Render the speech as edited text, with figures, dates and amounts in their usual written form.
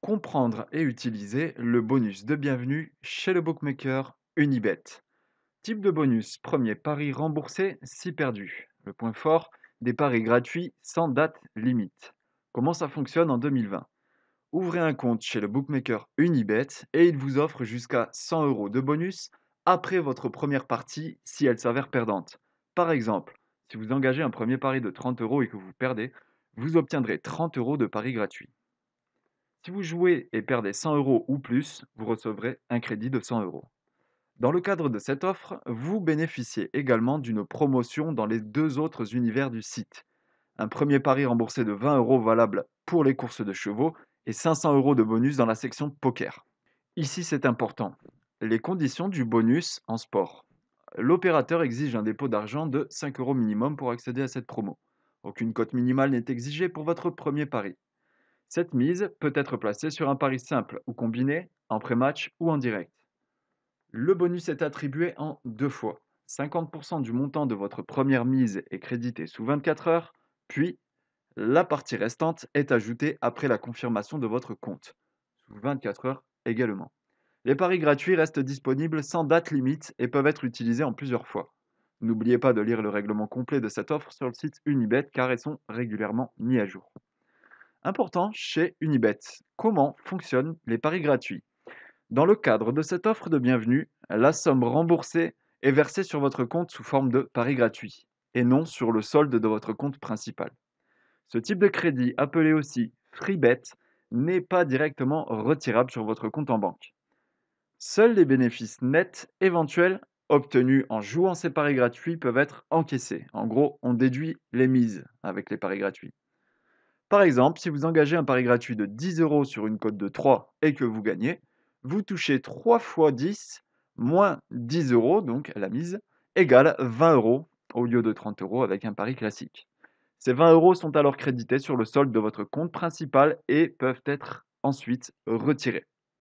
Comprendre et utiliser le bonus de bienvenue chez le bookmaker Unibet. Type de bonus, premier pari remboursé si perdu. Le point fort, des paris gratuits sans date limite. Comment ça fonctionne en 2020? Ouvrez un compte chez le bookmaker Unibet et il vous offre jusqu'à 100 euros de bonus après votre première partie si elle s'avère perdante. Par exemple, si vous engagez un premier pari de 30 euros et que vous perdez, vous obtiendrez 30 euros de pari gratuit. Si vous jouez et perdez 100 euros ou plus, vous recevrez un crédit de 100 euros. Dans le cadre de cette offre, vous bénéficiez également d'une promotion dans les deux autres univers du site. Un premier pari remboursé de 20 euros valable pour les courses de chevaux et 500 euros de bonus dans la section poker. Ici, c'est important. Les conditions du bonus en sport. L'opérateur exige un dépôt d'argent de 5 euros minimum pour accéder à cette promo. Aucune cote minimale n'est exigée pour votre premier pari. Cette mise peut être placée sur un pari simple ou combiné, en pré-match ou en direct. Le bonus est attribué en deux fois. 50% du montant de votre première mise est crédité sous 24 heures, puis la partie restante est ajoutée après la confirmation de votre compte, sous 24 heures également. Les paris gratuits restent disponibles sans date limite et peuvent être utilisés en plusieurs fois. N'oubliez pas de lire le règlement complet de cette offre sur le site Unibet car elles sont régulièrement mis à jour. Important chez Unibet. Comment fonctionnent les paris gratuits? Dans le cadre de cette offre de bienvenue, la somme remboursée est versée sur votre compte sous forme de pari gratuit et non sur le solde de votre compte principal. Ce type de crédit, appelé aussi free bet, n'est pas directement retirable sur votre compte en banque. Seuls les bénéfices nets éventuels obtenus en jouant ces paris gratuits peuvent être encaissés. En gros, on déduit les mises avec les paris gratuits. Par exemple, si vous engagez un pari gratuit de 10 euros sur une cote de 3 et que vous gagnez, vous touchez 3 fois 10 moins 10 euros, donc la mise, égale 20 euros au lieu de 30 euros avec un pari classique. Ces 20 euros sont alors crédités sur le solde de votre compte principal et peuvent être ensuite retirés.